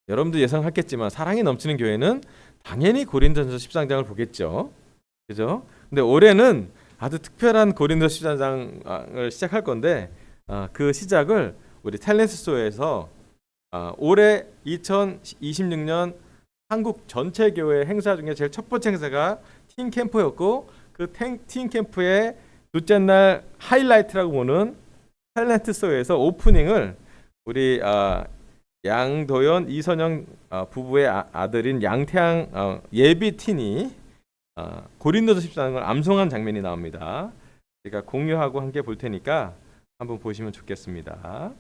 여러분도 예상하겠지만 사랑이 넘치는 교회는 당연히 고린도전서 13장을 보겠죠. 그죠? 근데 올해는 아주 특별한 고린도 13장을 시작할 건데 그 시작을 우리 탤런트소에서 올해 2026년 한국 전체 교회 행사 중에 제일 첫 번째 행사가 팀 캠프였고 그 팀 캠프의 둘째 날 하이라이트라고 보는 탤런트소에서 오프닝을 우리 양도연 이선영 부부의 아들인 양태양 예비틴이 고린도서 14장을 암송한 장면이 나옵니다. 제가 공유하고 함께 볼 테니까 한번 보시면 좋겠습니다.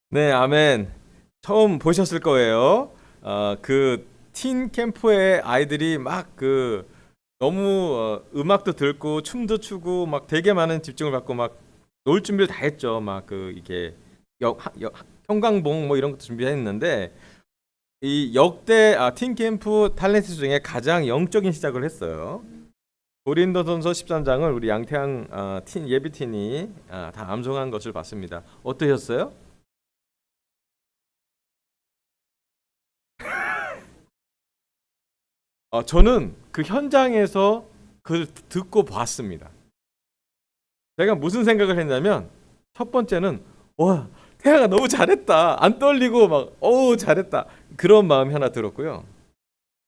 네, 아멘. 처음 보셨을 거예요. 그 틴 캠프의 아이들이 막 그 너무 음악도 듣고 춤도 추고 막 되게 많은 집중을 받고 막 놀 준비를 다 했죠. 막 그 이게 형광봉 뭐 이런 것도 준비했는데 이 역대 틴 캠프 탤런트 중에 가장 영적인 시작을 했어요. 고린도전서 13장을 우리 양태양 틴 예비틴이 다 암송한 것을 봤습니다. 어떠셨어요? 저는 그 현장에서 그걸 듣고 봤습니다. 제가 무슨 생각을 했냐면 첫 번째는 와 태아가 너무 잘했다 안 떨리고 막 어우 잘했다 그런 마음이 하나 들었고요.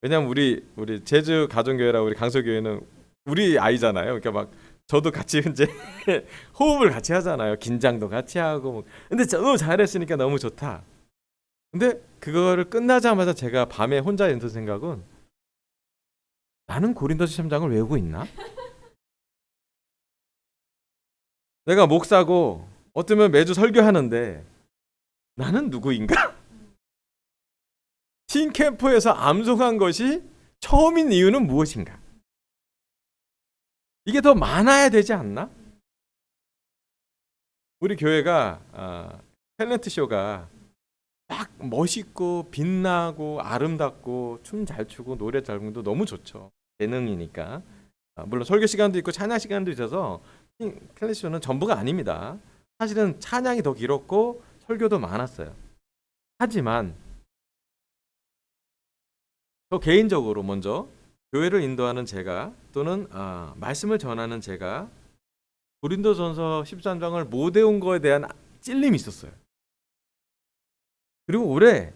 왜냐면 우리 제주 가정교회라 우리 강서교회는 우리 아이잖아요. 그러니까 막 저도 같이 이제 호흡을 같이 하잖아요. 긴장도 같이 하고 뭐. 근데 너무 잘했으니까 너무 좋다. 근데 그거를 끝나자마자 제가 밤에 혼자 있는 생각은 나는 고린도서 13장을 외우고 있나? 내가 목사고 어쩌면 매주 설교하는데 나는 누구인가? 틴 캠프에서 암송한 것이 처음인 이유는 무엇인가? 이게 더 많아야 되지 않나? 우리 교회가 탤런트 쇼가 막 멋있고 빛나고 아름답고 춤 잘 추고 노래 잘 부르도 너무 좋죠. 재능이니까. 물론 설교 시간도 있고 찬양 시간도 있어서 탤런트 쇼는 전부가 아닙니다. 사실은 찬양이 더 길었고 설교도 많았어요. 하지만 저 개인적으로 먼저 교회를 인도하는 제가 또는 말씀을 전하는 제가 고린도전서 13장을 못 외운 거에 대한 찔림이 있었어요. 그리고 올해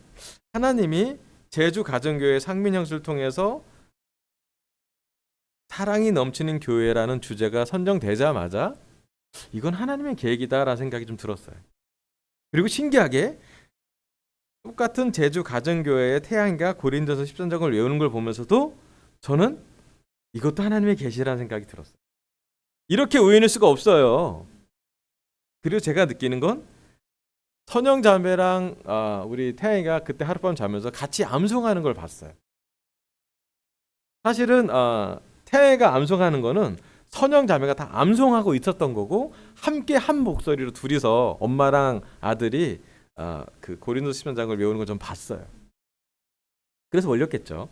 하나님이 제주 가정교회 상민 형수를 통해서 사랑이 넘치는 교회라는 주제가 선정되자마자 이건 하나님의 계획이다라는 생각이 좀 들었어요. 그리고 신기하게 똑같은 제주 가정교회의 태양이가 고린도서 13장을 외우는 걸 보면서도 저는 이것도 하나님의 계시라는 생각이 들었어요. 이렇게 우연일 수가 없어요. 그리고 제가 느끼는 건 선영 자매랑 우리 태양이가 그때 하룻밤 자면서 같이 암송하는 걸 봤어요. 사실은 태가 암송하는 거는 선형 자매가 다 암송하고 있었던 거고 함께 한 목소리로 둘이서 엄마랑 아들이 그 고린도서 10장을 외우는 걸 좀 봤어요. 그래서 올렸겠죠.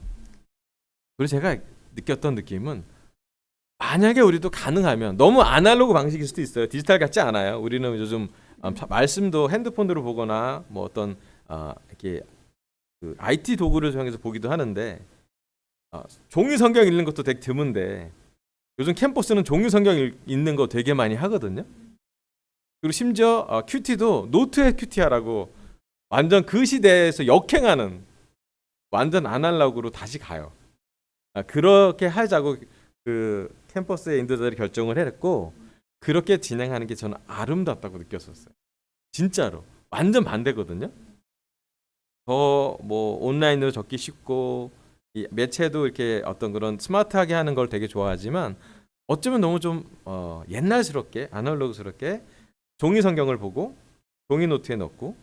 그리고 제가 느꼈던 느낌은 만약에 우리도 가능하면 너무 아날로그 방식일 수도 있어요. 디지털 같지 않아요. 우리는 요즘 말씀도 핸드폰으로 보거나 뭐 어떤 이렇게 그 IT 도구를 사용해서 보기도 하는데 종이 성경 읽는 것도 되게 드문데 요즘 캠퍼스는 종이 성경 읽는 거 되게 많이 하거든요. 그리고 심지어 큐티도 노트에 큐티하라고 완전 그 시대에서 역행하는 완전 아날로그로 다시 가요. 그렇게 하자고 그 캠퍼스의 인도자들이 결정을 했고 그렇게 진행하는 게 저는 아름답다고 느꼈었어요. 진짜로 완전 반대거든요. 더 뭐 온라인으로 적기 쉽고 이 매체도 이렇게 어떤 그런 스마트하게 하는 걸 되게 좋아하지만 어쩌면 너무 좀 옛날스럽게 아날로그스럽게 종이 성경을 보고 종이 노트에 넣고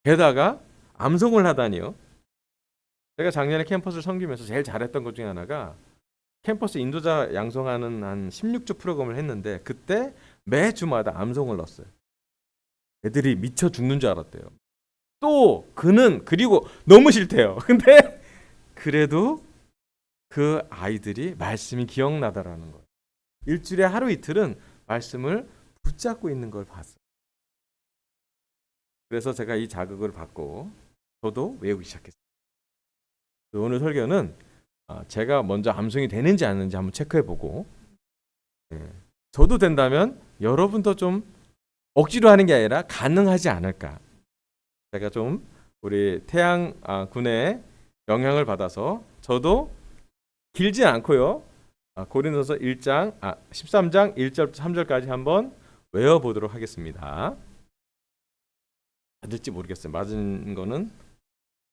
게다가 암송을 하다니요. 제가 작년에 캠퍼스를 섬기면서 제일 잘했던 것 중에 하나가 캠퍼스 인도자 양성하는 한 16주 프로그램을 했는데 그때 매주마다 암송을 넣었어요. 애들이 미쳐 죽는 줄 알았대요. 또 그는 그리고 너무 싫대요. 근데 그래도 그 아이들이 말씀이 기억나다라는 거예요. 일주일에 하루 이틀은 말씀을 붙잡고 있는 걸 봤어요. 그래서 제가 이 자극을 받고 저도 외우기 시작했어요. 오늘 설교는 제가 먼저 암송이 되는지 안 되는지 한번 체크해보고 저도 된다면 여러분도 좀 억지로 하는 게 아니라 가능하지 않을까. 제가 좀 우리 태양 군의 영향을 받아서 저도 길지 않고요. 고린도서 13장 1절부터 3절까지 한번 외워보도록 하겠습니다. 맞을지 모르겠어요. 맞은 거는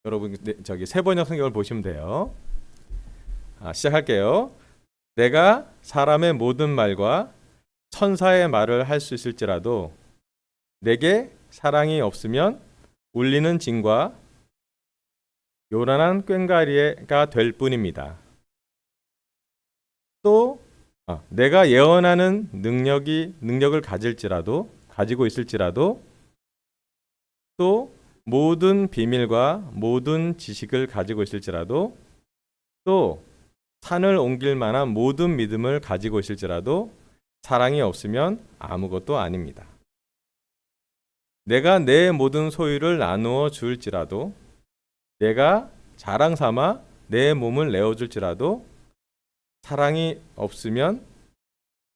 여러분 저기 새번역 성경을 보시면 돼요. 시작할게요. 내가 사람의 모든 말과 천사의 말을 할 수 있을지라도 내게 사랑이 없으면 울리는 징과 요란한 꽹과리가 될 뿐입니다. 또 내가 예언하는 능력을 가지고 있을지라도 또 모든 비밀과 모든 지식을 가지고 있을지라도 또 산을 옮길 만한 모든 믿음을 가지고 있을지라도 사랑이 없으면 아무것도 아닙니다. 내가 내 모든 소유를 나누어 줄지라도 내가 자랑 삼아 내 몸을 내어줄지라도 사랑이 없으면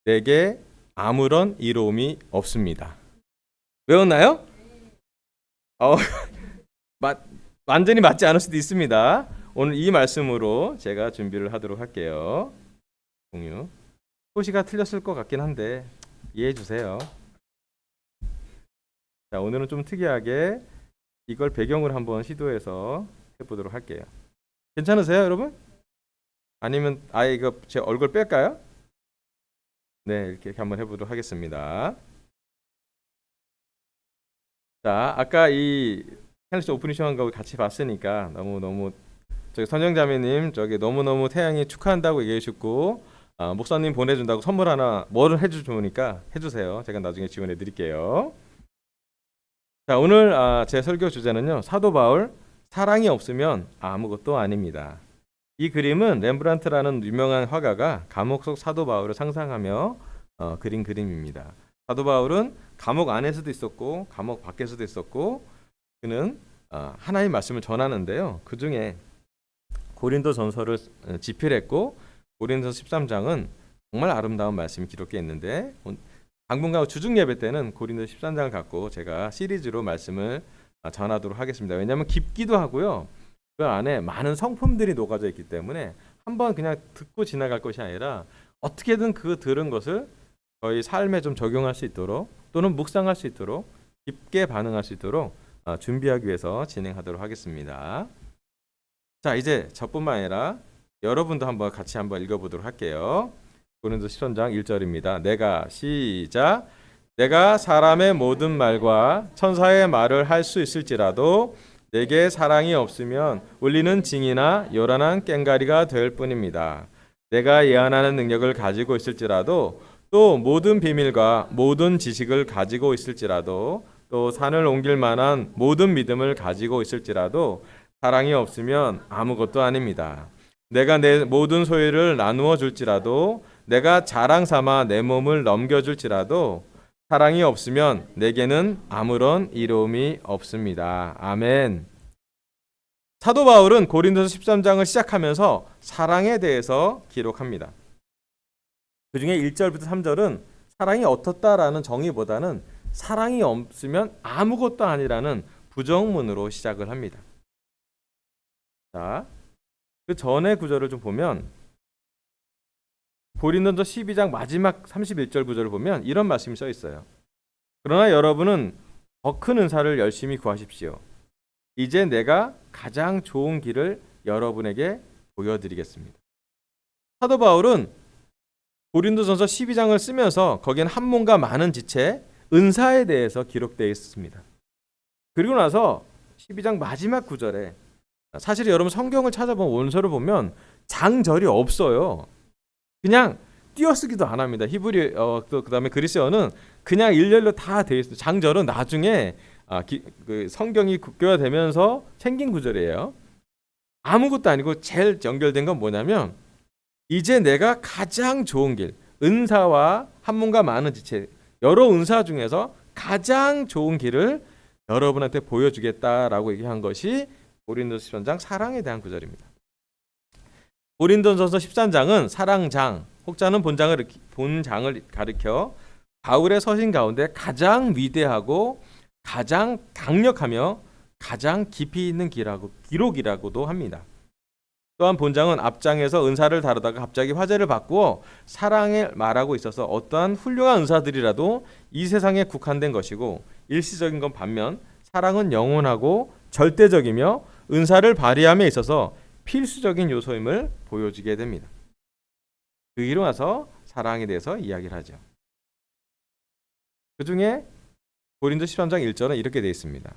내게 아무런 이로움이 없습니다. 외웠나요? 완전히 맞지 않을 수도 있습니다. 오늘 이 말씀으로 제가 준비를 하도록 할게요. 공유. 호시가 틀렸을 것 같긴 한데 이해해 주세요. 자, 오늘은 좀 특이하게 이걸 배경으로 한번 시도해서 해보도록 할게요. 괜찮으세요, 여러분? 아니면 아예 이거 제 얼굴 뺄까요? 네, 이렇게 한번 해보도록 하겠습니다. 자, 아까 이 헬스 오프닝 거 같이 봤으니까 너무 저기 선영자매님 저기 너무너무 태양이 축하한다고 얘기해 주셨고 목사님 보내준다고 선물 하나 뭐를 해주니까 해주세요. 제가 나중에 지원해 드릴게요. 자, 오늘 제 설교 주제는요, 사도 바울 사랑이 없으면 아무것도 아닙니다. 이 그림은 렘브란트라는 유명한 화가가 감옥 속 사도 바울을 상상하며 그린 그림입니다. 사도 바울은 감옥 안에서도 있었고 감옥 밖에서도 있었고 그는 하나님의 말씀을 전하는데요. 그 중에 고린도 전서를 집필했고 고린도서 13장은 정말 아름다운 말씀이 기록되어 있는데 당분간 주중 예배 때는 고린도서 13장을 갖고 제가 시리즈로 말씀을 전하도록 하겠습니다. 왜냐하면 깊기도 하고요. 그 안에 많은 성품들이 녹아져 있기 때문에 한번 그냥 듣고 지나갈 것이 아니라 어떻게든 그 들은 것을 저희 삶에 좀 적용할 수 있도록 또는 묵상할 수 있도록 깊게 반응할 수 있도록 준비하기 위해서 진행하도록 하겠습니다. 자, 이제 저뿐만 아니라 여러분도 한번 같이 한번 읽어보도록 할게요. 고린도서 13장 1절입니다. 내가 사람의 모든 말과 천사의 말을 할 수 있을지라도 내게 사랑이 없으면 울리는 징이나 요란한 꽹과리가 될 뿐입니다. 내가 예언하는 능력을 가지고 있을지라도 또 모든 비밀과 모든 지식을 가지고 있을지라도 또 산을 옮길 만한 모든 믿음을 가지고 있을지라도 사랑이 없으면 아무것도 아닙니다. 내가 내 모든 소유를 나누어 줄지라도 내가 자랑 삼아 내 몸을 넘겨줄지라도 사랑이 없으면 내게는 아무런 이로움이 없습니다. 아멘. 사도 바울은 고린도서 13장을 시작하면서 사랑에 대해서 기록합니다. 그 중에 1절부터 3절은 사랑이 어떻다라는 정의보다는 사랑이 없으면 아무것도 아니라는 부정문으로 시작을 합니다. 자, 그 전의 구절을 좀 보면 고린도서 12장 마지막 31절 구절을 보면 이런 말씀이 써 있어요. 그러나 여러분은 더 큰 은사를 열심히 구하십시오. 이제 내가 가장 좋은 길을 여러분에게 보여드리겠습니다. 사도 바울은 고린도전서 12장을 쓰면서 거기엔 한 몸과 많은 지체, 은사에 대해서 기록되어 있습니다. 그리고 나서 12장 마지막 구절에 사실 여러분 성경을 찾아보면 원서를 보면 장절이 없어요. 그냥 띄어쓰기도 안 합니다. 히브리 또 그다음에 그리스어는 그냥 일렬로 다 되어 있어요. 장절은 나중에 그 성경이 국교화되면서 생긴 구절이에요. 아무것도 아니고 제일 연결된 건 뭐냐면 이제 내가 가장 좋은 길, 은사와 한문과 많은 지체, 여러 은사 중에서 가장 좋은 길을 여러분한테 보여주겠다라고 얘기한 것이 고린도서 13장 사랑에 대한 구절입니다. 고린도전서 13장은 사랑장, 혹자는 본장을 가리켜 바울의 서신 가운데 가장 위대하고 가장 강력하며 가장 깊이 있는 기록이라고도 합니다. 또한 본장은 앞장에서 은사를 다루다가 갑자기 화제를 바꾸어 사랑을 말하고 있어서 어떠한 훌륭한 은사들이라도 이 세상에 국한된 것이고 일시적인 건 반면 사랑은 영원하고 절대적이며 은사를 발휘함에 있어서 필수적인 요소임을 보여주게 됩니다. 그 뒤로 와서 사랑에 대해서 이야기를 하죠. 그 중에 고린도 13장 1절은 이렇게 되어 있습니다.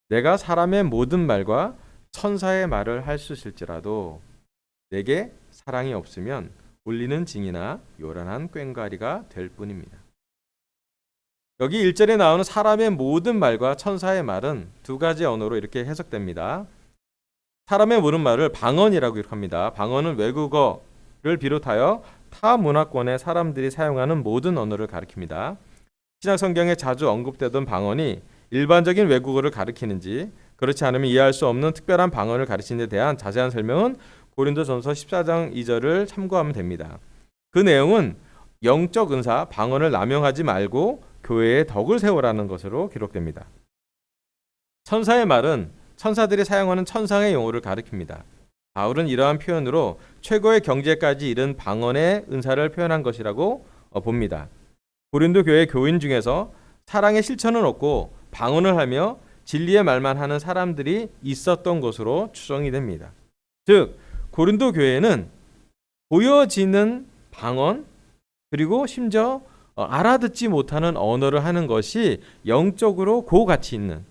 내가 사람의 모든 말과 천사의 말을 할 수 있을지라도 내게 사랑이 없으면 울리는 징이나 요란한 꽹과리가 될 뿐입니다. 여기 1절에 나오는 사람의 모든 말과 천사의 말은 두 가지 언어로 이렇게 해석됩니다. 사람의 모든 말을 방언이라고 기록합니다. 방언은 외국어를 비롯하여 타 문화권의 사람들이 사용하는 모든 언어를 가리킵니다. 신약 성경에 자주 언급되던 방언이 일반적인 외국어를 가리키는지 그렇지 않으면 이해할 수 없는 특별한 방언을 가르치는 데 대한 자세한 설명은 고린도전서 14장 2절을 참고하면 됩니다. 그 내용은 영적 은사, 방언을 남용하지 말고 교회에 덕을 세우라는 것으로 기록됩니다. 천사의 말은 천사들이 사용하는 천상의 용어를 가리킵니다. 바울은 이러한 표현으로 최고의 경지까지 이른 방언의 은사를 표현한 것이라고 봅니다. 고린도 교회 교인 중에서 사랑의 실천은 없고 방언을 하며 진리의 말만 하는 사람들이 있었던 것으로 추정이 됩니다. 즉 고린도 교회는 보여지는 방언 그리고 심지어 알아듣지 못하는 언어를 하는 것이 영적으로 고가치 있는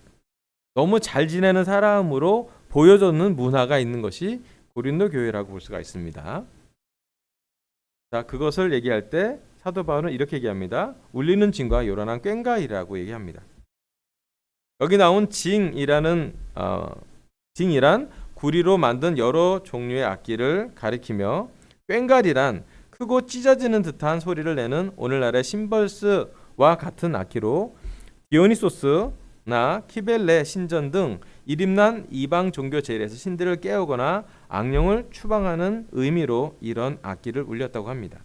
너무 잘 지내는 사람으로 보여주는 문화가 있는 것이 고린도 교회라고 볼 수가 있습니다. 자, 그것을 얘기할 때 사도 바울은 이렇게 얘기합니다. 울리는 징과 요란한 꽹과리라고 얘기합니다. 여기 나온 징이란 구리로 만든 여러 종류의 악기를 가리키며 꽹과리란 크고 찢어지는 듯한 소리를 내는 오늘날의 심벌스와 같은 악기로 디오니소스나 키벨레 신전 등 이름난 이방 종교 제일에서 신들을 깨우거나 악령을 추방하는 의미로 이런 악기를 울렸다고 합니다.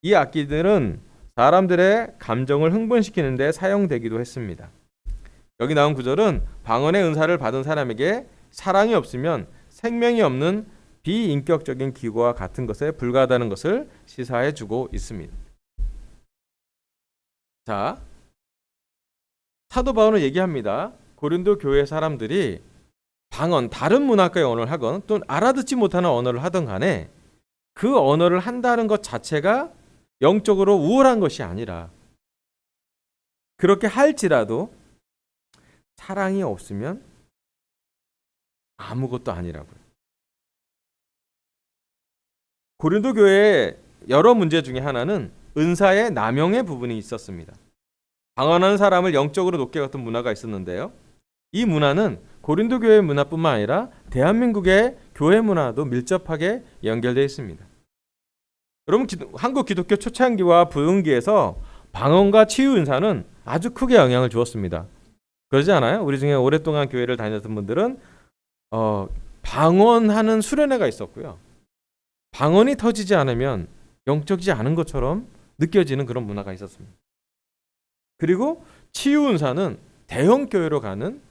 이 악기들은 사람들의 감정을 흥분시키는 데 사용되기도 했습니다. 여기 나온 구절은 방언의 은사를 받은 사람에게 사랑이 없으면 생명이 없는 비인격적인 기구와 같은 것에 불과하다는 것을 시사해 주고 있습니다. 자, 사도 바울은 얘기합니다. 고린도 교회 사람들이 방언, 다른 문학과의 언어를 하건 또는 알아듣지 못하는 언어를 하든 간에 그 언어를 한다는 것 자체가 영적으로 우월한 것이 아니라 그렇게 할지라도 사랑이 없으면 아무것도 아니라고요. 고린도 교회의 여러 문제 중에 하나는 은사의 남용의 부분이 있었습니다. 방언하는 사람을 영적으로 높게 여겼던 문화가 있었는데요. 이 문화는 고린도 교회 문화뿐만 아니라 대한민국의 교회 문화도 밀접하게 연결되어 있습니다. 여러분, 한국 기독교 초창기와 부흥기에서 방언과 치유 은사는 아주 크게 영향을 주었습니다. 그러지 않아요? 우리 중에 오랫동안 교회를 다녔던 분들은 방언하는 수련회가 있었고요. 방언이 터지지 않으면 영적이지 않은 것처럼 느껴지는 그런 문화가 있었습니다. 그리고 치유 은사는 대형 교회로 가는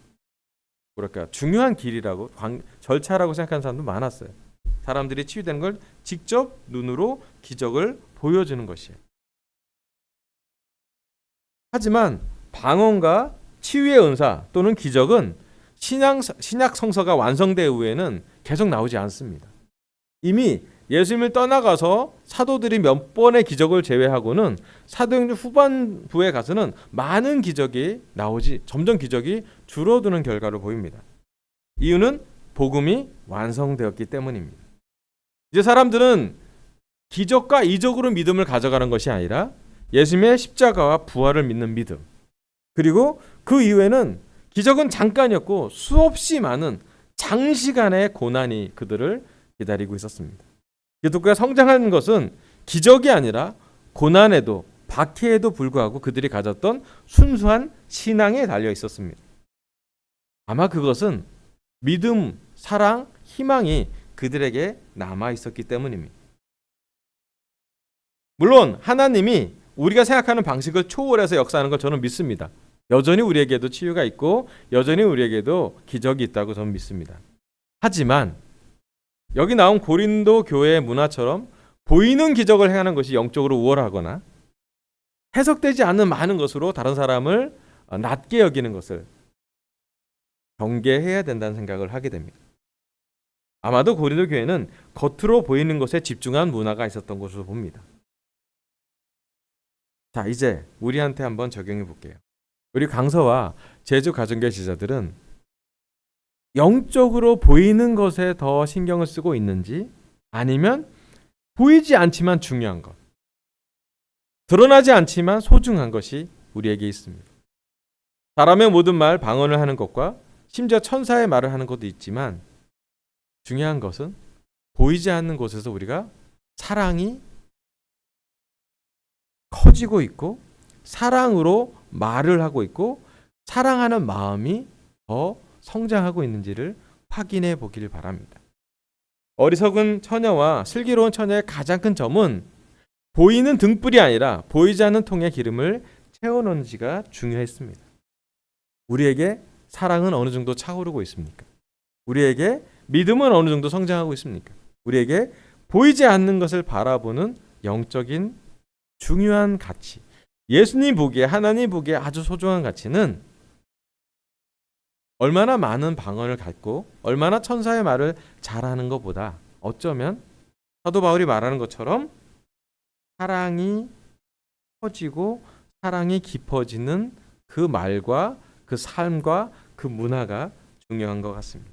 중요한 길이라고 절차라고 생각하는 사람도 많았어요. 사람들이 치유되는 걸 직접 눈으로 기적을 보여주는 것이에요. 하지만 방언과 치유의 은사 또는 기적은 신약 성서가 완성된 후에는 계속 나오지 않습니다. 이미 예수님을 떠나가서 사도들이 몇 번의 기적을 제외하고는 사도행전 후반부에 가서는 많은 기적이 점점 기적이 줄어드는 결과를 보입니다. 이유는 복음이 완성되었기 때문입니다. 이제 사람들은 기적과 이적으로 믿음을 가져가는 것이 아니라 예수님의 십자가와 부활을 믿는 믿음, 그리고 그 이후에는 기적은 잠깐이었고 수없이 많은 장시간의 고난이 그들을 기다리고 있었습니다. 기독교가 성장하는 것은 기적이 아니라 고난에도 박해에도 불구하고 그들이 가졌던 순수한 신앙에 달려 있었습니다. 아마 그것은 믿음, 사랑, 희망이 그들에게 남아 있었기 때문입니다. 물론 하나님이 우리가 생각하는 방식을 초월해서 역사하는 걸 저는 믿습니다. 여전히 우리에게도 치유가 있고 여전히 우리에게도 기적이 있다고 저는 믿습니다. 하지만 여기 나온 고린도 교회의 문화처럼 보이는 기적을 행하는 것이 영적으로 우월하거나 해석되지 않는 많은 것으로 다른 사람을 낮게 여기는 것을 경계해야 된다는 생각을 하게 됩니다. 아마도 고린도 교회는 겉으로 보이는 것에 집중한 문화가 있었던 것으로 봅니다. 자, 이제 우리한테 한번 적용해 볼게요. 우리 강서와 제주 가정교회 지자들은 영적으로 보이는 것에 더 신경을 쓰고 있는지, 아니면 보이지 않지만 중요한 것, 드러나지 않지만 소중한 것이 우리에게 있습니다. 사람의 모든 말, 방언을 하는 것과 심지어 천사의 말을 하는 것도 있지만 중요한 것은 보이지 않는 곳에서 우리가 사랑이 커지고 있고 사랑으로 말을 하고 있고 사랑하는 마음이 더 성장하고 있는지를 확인해 보길 바랍니다. 어리석은 처녀와 슬기로운 처녀의 가장 큰 점은 보이는 등불이 아니라 보이지 않는 통에 기름을 채워넣는지가 중요했습니다. 우리에게 사랑은 어느 정도 차오르고 있습니까? 우리에게 믿음은 어느 정도 성장하고 있습니까? 우리에게 보이지 않는 것을 바라보는 영적인 중요한 가치, 예수님 보기에, 하나님 보기에 아주 소중한 가치는 얼마나 많은 방언을 갖고 얼마나 천사의 말을 잘하는 것보다 어쩌면 사도 바울이 말하는 것처럼 사랑이 커지고 사랑이 깊어지는 그 말과 그 삶과 그 문화가 중요한 것 같습니다.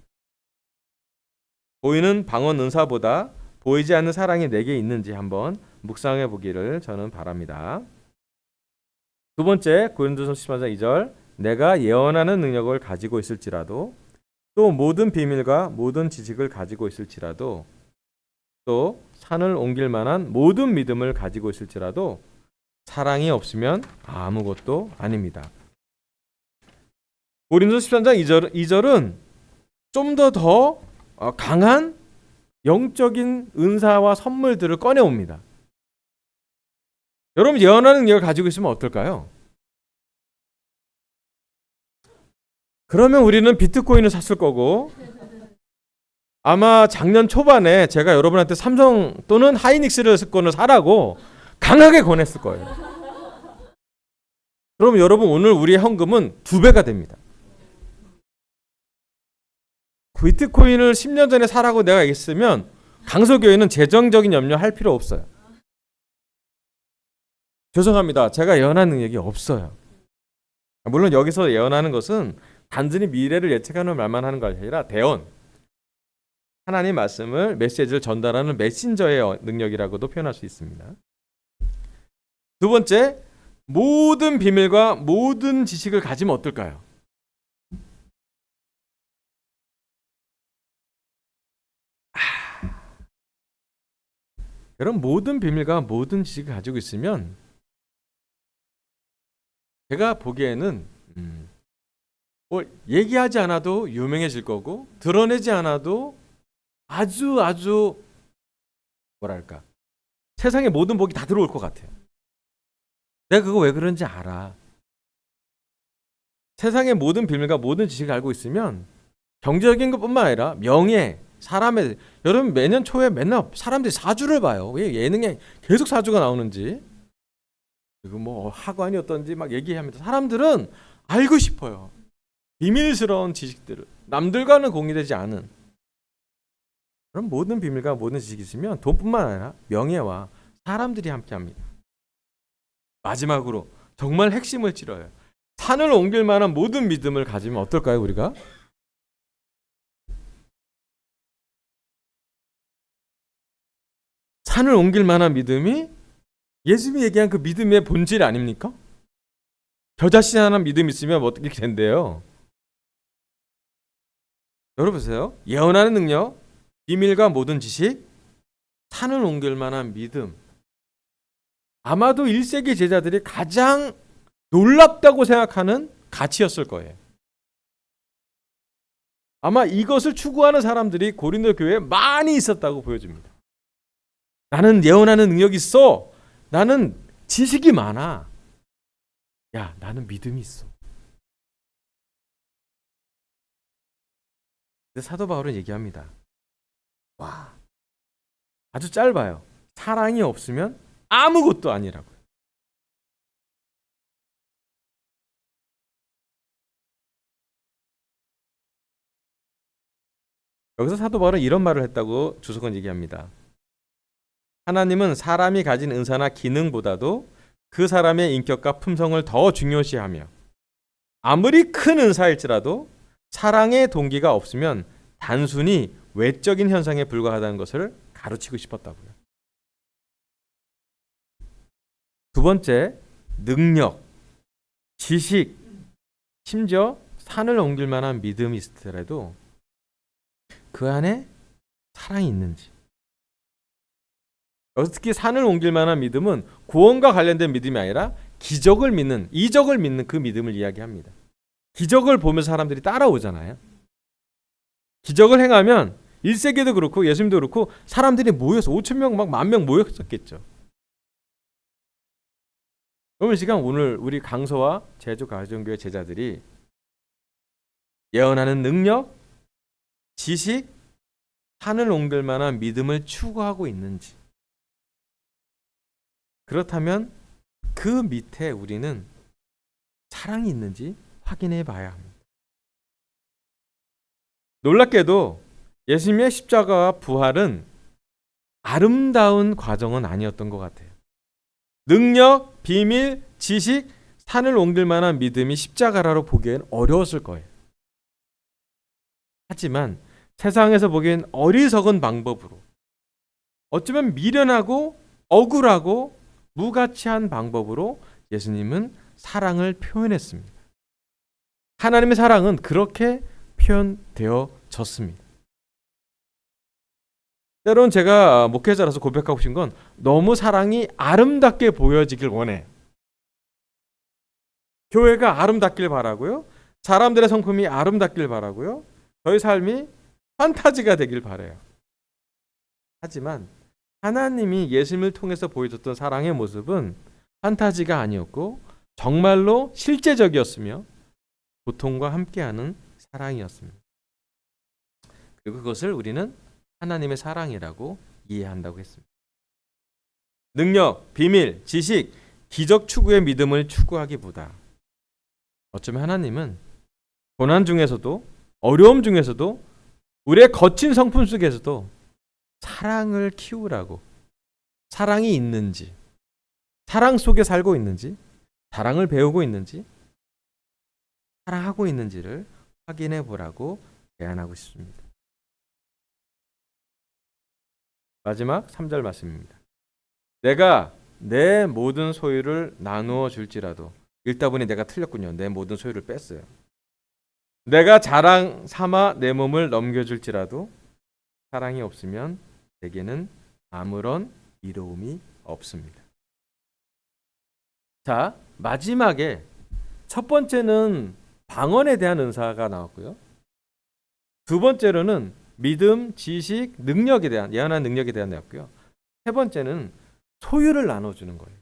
보이는 방언 은사보다 보이지 않는 사랑이 내게 있는지 한번 묵상해 보기를 저는 바랍니다. 두 번째, 고린도서 14장 2절, 내가 예언하는 능력을 가지고 있을지라도, 또 모든 비밀과 모든 지식을 가지고 있을지라도, 또 산을 옮길 만한 모든 믿음을 가지고 있을지라도 사랑이 없으면 아무것도 아닙니다. 고린도서 13장 2절은 좀 더 강한 영적인 은사와 선물들을 꺼내옵니다. 여러분, 예언하는 능력을 가지고 있으면 어떨까요? 그러면 우리는 비트코인을 샀을 거고, 아마 작년 초반에 제가 여러분한테 삼성 또는 하이닉스를 사라고 강하게 권했을 거예요. 그럼 여러분, 오늘 우리의 헌금은 2배가 됩니다. 비트코인을 10년 전에 사라고 내가 얘기했으면 강서교회는 재정적인 염려할 필요 없어요. 죄송합니다. 제가 예언하는 능력이 없어요. 물론 여기서 예언하는 것은 단순히 미래를 예측하는 말만 하는 것이 아니라 대언, 하나님 말씀을 메시지를 전달하는 메신저의 능력이라고도 표현할 수 있습니다. 두 번째, 모든 비밀과 모든 지식을 가지면 어떨까요? 여러분, 모든 비밀과 모든 지식을 가지고 있으면 제가 보기에는 뭐 얘기하지 않아도 유명해질 거고 드러내지 않아도 아주 뭐랄까 세상의 모든 복이 다 들어올 것 같아요. 내가 그거 왜 그런지 알아. 세상의 모든 비밀과 모든 지식을 알고 있으면 경제적인 것뿐만 아니라 명예, 사람의 여러분 매년 초에 맨날 사람들이 사주를 봐요. 왜 예능에 계속 사주가 나오는지 그리고 뭐 학원이 어떤지 막 얘기합니다. 사람들은 알고 싶어요. 비밀스러운 지식들을 남들과는 공유되지 않은 그런 모든 비밀과 모든 지식이 있으면 돈뿐만 아니라 명예와 사람들이 함께합니다. 마지막으로 정말 핵심을 찔러요. 산을 옮길 만한 모든 믿음을 가지면 어떨까요, 우리가? 산을 옮길 만한 믿음이 예수님이 얘기한 그 믿음의 본질 아닙니까? 저 자신 하나 믿음 있으면 어떻게 된대요? 여러분 보세요. 예언하는 능력, 비밀과 모든 지식, 산을 옮길 만한 믿음. 아마도 1세기 제자들이 가장 놀랍다고 생각하는 가치였을 거예요. 아마 이것을 추구하는 사람들이 고린도 교회에 많이 있었다고 보여집니다. 나는 예언하는 능력이 있어. 나는 지식이 많아. 야, 나는 믿음이 있어. 근데 사도 바울은 얘기합니다. 와, 아주 짧아요. 사랑이 없으면 아무것도 아니라고요. 여기서 사도 바울은 이런 말을 했다고 주석은 얘기합니다. 하나님은 사람이 가진 은사나 기능보다도 그 사람의 인격과 품성을 더 중요시하며 아무리 큰 은사일지라도 사랑의 동기가 없으면 단순히 외적인 현상에 불과하다는 것을 가르치고 싶었다고요. 두 번째, 능력, 지식, 심지어 산을 옮길 만한 믿음이 있더라도 그 안에 사랑이 있는지. 여기서 특히 산을 옮길 만한 믿음은 구원과 관련된 믿음이 아니라 기적을 믿는, 이적을 믿는 그 믿음을 이야기합니다. 기적을 보면서 사람들이 따라오잖아요. 기적을 행하면 1세기도 그렇고 예수님도 그렇고 사람들이 모여서 5,000명 막 10,000명 모였었겠죠. 그러면 시간 오늘 우리 강서와 제주 가정교회 제자들이 예언하는 능력, 지식, 산을 옮길 만한 믿음을 추구하고 있는지. 그렇다면 그 밑에 우리는 사랑이 있는지 확인해 봐야 합니다. 놀랍게도 예수님의 십자가와 부활은 아름다운 과정은 아니었던 것 같아요. 능력, 비밀, 지식, 산을 옮길 만한 믿음이 십자가라로 보기엔 어려웠을 거예요. 하지만 세상에서 보기엔 어리석은 방법으로 어쩌면 미련하고 억울하고 무가치한 방법으로 예수님은 사랑을 표현했습니다. 하나님의 사랑은 그렇게 표현되어졌습니다. 때론 제가 목회자라서 고백하고 싶은 건 너무 사랑이 아름답게 보여지길 원해요. 교회가 아름답길 바라고요. 사람들의 성품이 아름답길 바라고요. 저희 삶이 판타지가 되길 바라요. 하지만 하나님이 예수님을 통해서 보여줬던 사랑의 모습은 판타지가 아니었고 정말로 실제적이었으며 고통과 함께하는 사랑이었습니다. 그리고 그것을 우리는 하나님의 사랑이라고 이해한다고 했습니다. 능력, 비밀, 지식, 기적 추구의 믿음을 추구하기보다 어쩌면 하나님은 고난 중에서도 어려움 중에서도 우리의 거친 성품 속에서도 사랑을 키우라고, 사랑이 있는지, 사랑 속에 살고 있는지, 사랑을 배우고 있는지, 사랑하고 있는지를 확인해 보라고 제안하고 싶습니다. 마지막 3절 말씀입니다. 내가 내 모든 소유를 나누어 줄지라도, 읽다 보니 내가 틀렸군요. 내 모든 소유를 뺐어요. 내가 자랑 삼아 내 몸을 넘겨줄지라도 사랑이 없으면 내게는 아무런 이로움이 없습니다. 자, 마지막에 첫 번째는 방언에 대한 은사가 나왔고요. 두 번째로는 믿음, 지식, 능력에 대한, 예언한 능력에 대한 나왔고요. 세 번째는 소유를 나눠주는 거예요.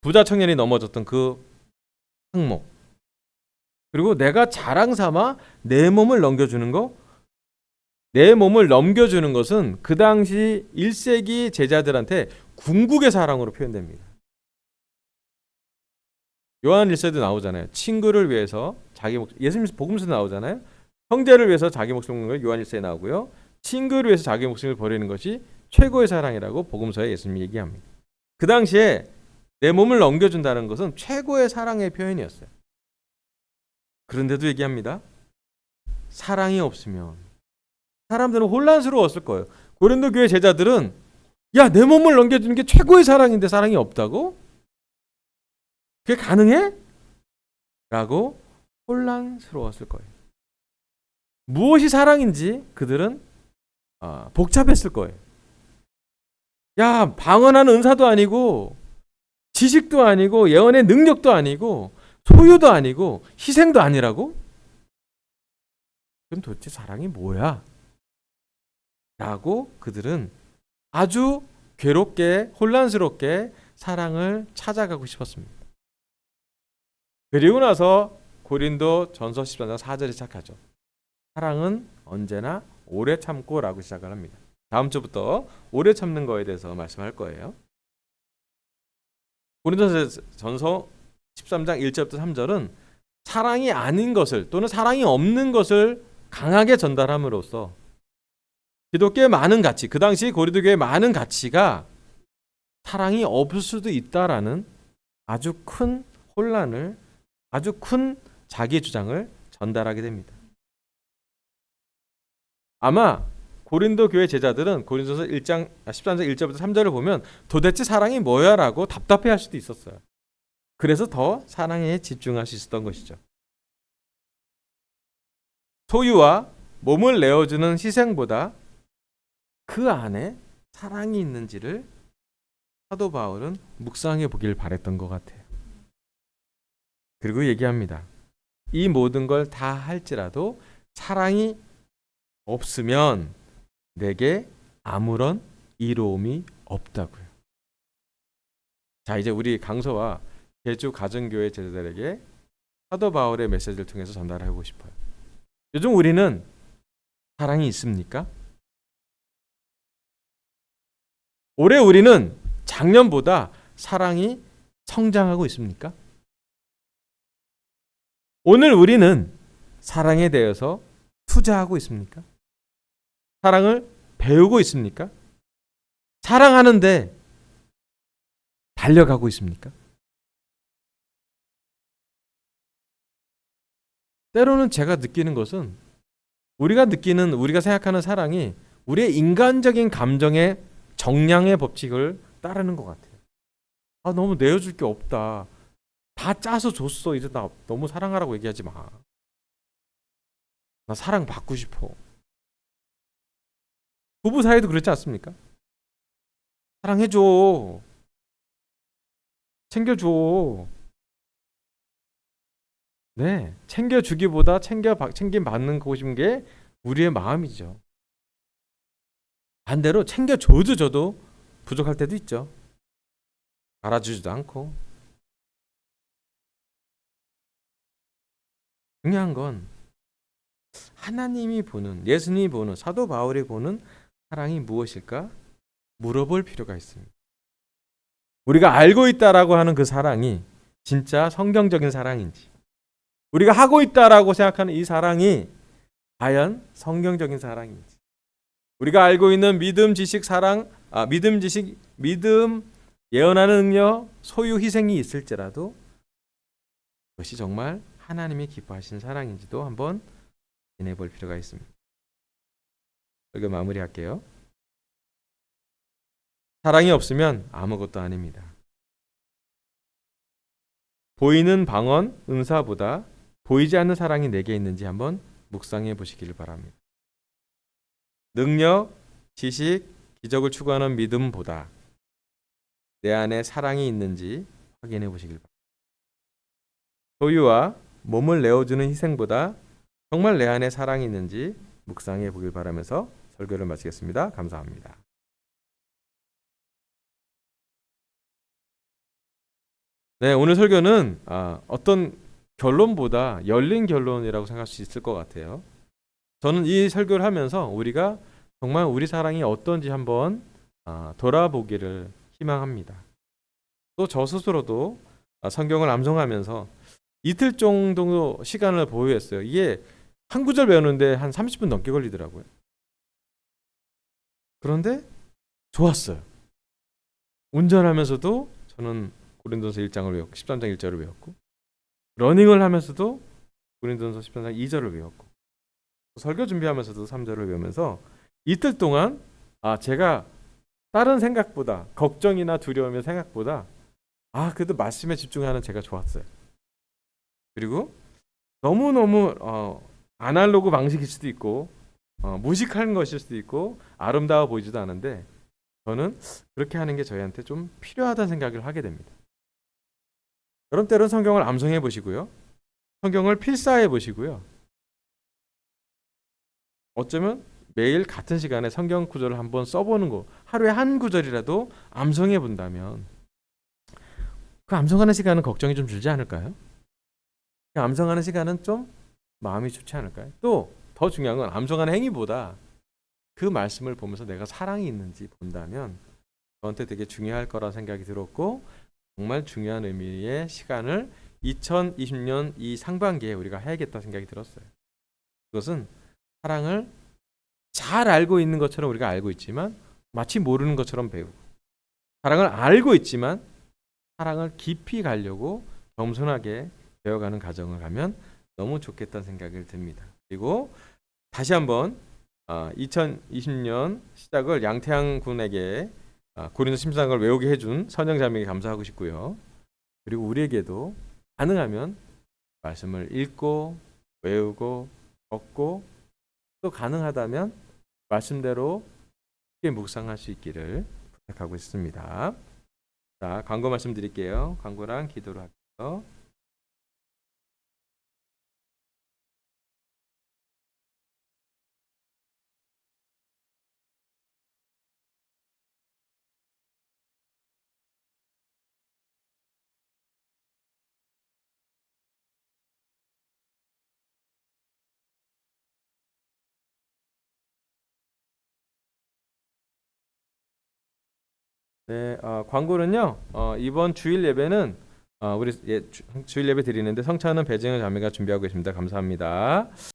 부자 청년이 넘어졌던 그 항목. 그리고 내가 자랑 삼아 내 몸을 넘겨주는 거. 내 몸을 넘겨주는 것은 그 당시 1세기 제자들한테 궁극의 사랑으로 표현됩니다. 요한 1세도 나오잖아요. 친구를 위해서 자기 목숨, 예수님 복음서도 나오잖아요. 형제를 위해서 자기 목숨을 걸 요한 1세에 나오고요. 친구를 위해서 자기 목숨을 버리는 것이 최고의 사랑이라고 복음서에 예수님이 얘기합니다. 그 당시에 내 몸을 넘겨준다는 것은 최고의 사랑의 표현이었어요. 그런데도 얘기합니다. 사랑이 없으면 사람들은 혼란스러웠을 거예요. 고린도 교회 제자들은 야, 내 몸을 넘겨주는 게 최고의 사랑인데 사랑이 없다고? 그게 가능해? 라고 혼란스러웠을 거예요. 무엇이 사랑인지 그들은 복잡했을 거예요. 야, 방언하는 은사도 아니고 지식도 아니고 예언의 능력도 아니고 소유도 아니고 희생도 아니라고? 그럼 도대체 사랑이 뭐야? 라고 그들은 아주 괴롭게 혼란스럽게 사랑을 찾아가고 싶었습니다. 그리고 나서 고린도 전서 14장 4절에 시작하죠. 사랑은 언제나 오래 참고 라고 시작을 합니다. 다음 주부터 오래 참는 거에 대해서 말씀할 거예요. 고린도전서 13장 1절부터 3절은 사랑이 아닌 것을 또는 사랑이 없는 것을 강하게 전달함으로써 기독교의 많은 가치, 그 당시 고린도 교회의 많은 가치가 사랑이 없을 수도 있다라는 아주 큰 혼란을, 아주 큰 자기 주장을 전달하게 됩니다. 아마 고린도 교회 제자들은 고린도서 13장 1절부터 3절을 보면 도대체 사랑이 뭐야? 라고 답답해할 수도 있었어요. 그래서 더 사랑에 집중할 수 있었던 것이죠. 소유와 몸을 내어주는 희생보다 그 안에 사랑이 있는지를 사도 바울은 묵상해 보길 바랬던 것 같아요. 그리고 얘기합니다. 이 모든 걸 다 할지라도 사랑이 없으면 내게 아무런 이로움이 없다고요. 자, 이제 우리 강서와 제주 가정교회 제자들에게 사도 바울의 메시지를 통해서 전달하고 싶어요. 요즘 우리는 사랑이 있습니까? 올해 우리는 작년보다 사랑이 성장하고 있습니까? 오늘 우리는 사랑에 대해서 투자하고 있습니까? 사랑을 배우고 있습니까? 사랑하는데 달려가고 있습니까? 때로는 제가 느끼는 것은 우리가 생각하는 사랑이 우리의 인간적인 감정의 정량의 법칙을 따르는 것 같아요. 너무 내어줄 게 없다. 다 짜서 줬어. 이제 나 너무 사랑하라고 얘기하지 마. 나 사랑 받고 싶어. 부부 사이도 그렇지 않습니까? 사랑해줘. 챙겨줘. 네, 챙겨주기보다 챙김 받는 것인 게 우리의 마음이죠. 반대로 챙겨줘도 저도 부족할 때도 있죠. 알아주지도 않고. 중요한 건 하나님이 보는, 예수님이 보는, 사도 바울이 보는 사랑이 무엇일까? 물어볼 필요가 있습니다. 우리가 알고 있다라고 하는 그 사랑이 진짜 성경적인 사랑인지, 우리가 하고 있다라고 생각하는 이 사랑이 과연 성경적인 사랑인지, 우리가 알고 있는 믿음, 지식, 사랑, 믿음, 예언하는 능력, 소유, 희생이 있을지라도 그것이 정말 하나님이 기뻐하시는 사랑인지도 한번 지내볼 필요가 있습니다. 여기 마무리할게요. 사랑이 없으면 아무것도 아닙니다. 보이는 방언, 은사보다 보이지 않는 사랑이 내게 있는지 한번 묵상해 보시기를 바랍니다. 능력, 지식, 기적을 추구하는 믿음보다 내 안에 사랑이 있는지 확인해 보시길 바랍니다. 소유와 몸을 내어주는 희생보다 정말 내 안에 사랑이 있는지 묵상해 보길 바라면서 설교를 마치겠습니다. 감사합니다. 네, 오늘 설교는 어떤 결론보다 열린 결론이라고 생각할 수 있을 것 같아요. 저는 이 설교를 하면서 우리가 정말 우리 사랑이 어떤지 한번 돌아보기를 희망합니다. 또 저 스스로도 성경을 암송하면서 이틀 정도 시간을 보유했어요. 이게 한 구절 배우는데 한 30분 넘게 걸리더라고요. 그런데 좋았어요. 운전하면서도 저는 고린도서 1장을 외웠고 13장 1절을 외웠고, 러닝을 하면서도 고린도서 13장 2절을 외웠고, 설교 준비하면서도 3절을 외우면서 이틀 동안 제가 다른 생각보다, 걱정이나 두려움의 생각보다 그래도 말씀에 집중하는 제가 좋았어요. 그리고 너무너무 아날로그 방식일 수도 있고 무식한 것일 수도 있고 아름다워 보이지도 않은데, 저는 그렇게 하는 게 저희한테 좀 필요하다는 생각을 하게 됩니다. 여러분, 때로는 성경을 암송해 보시고요, 성경을 필사해 보시고요, 어쩌면 매일 같은 시간에 성경 구절을 한번 써보는 거, 하루에 한 구절이라도 암송해 본다면 그 암송하는 시간은 걱정이 좀 줄지 않을까요? 그 암송하는 시간은 좀 마음이 좋지 않을까요? 또 더 중요한 건 암송하는 행위보다 그 말씀을 보면서 내가 사랑이 있는지 본다면 저한테 되게 중요할 거라 생각이 들었고, 정말 중요한 의미의 시간을 2020년 이 상반기에 우리가 해야겠다 생각이 들었어요. 그것은 사랑을 잘 알고 있는 것처럼 우리가 알고 있지만 마치 모르는 것처럼 배우고, 사랑을 알고 있지만 사랑을 깊이 가려고 겸손하게 배워가는 과정을 가면 너무 좋겠다는 생각을 듭니다. 그리고 다시 한번 2020년 시작을 양태양 군에게 고린도 13장을 외우게 해준 선영자매에게 감사하고 싶고요. 그리고 우리에게도 가능하면 말씀을 읽고 외우고 적고, 또 가능하다면 말씀대로 쉽게 묵상할 수 있기를 부탁하고 있습니다. 자, 광고 말씀드릴게요. 광고랑 기도를 할게요. 네, 광고는요. 이번 주일 예배는 우리 주일 예배 드리는데 성찬은 배정현 자매가 준비하고 계십니다. 감사합니다.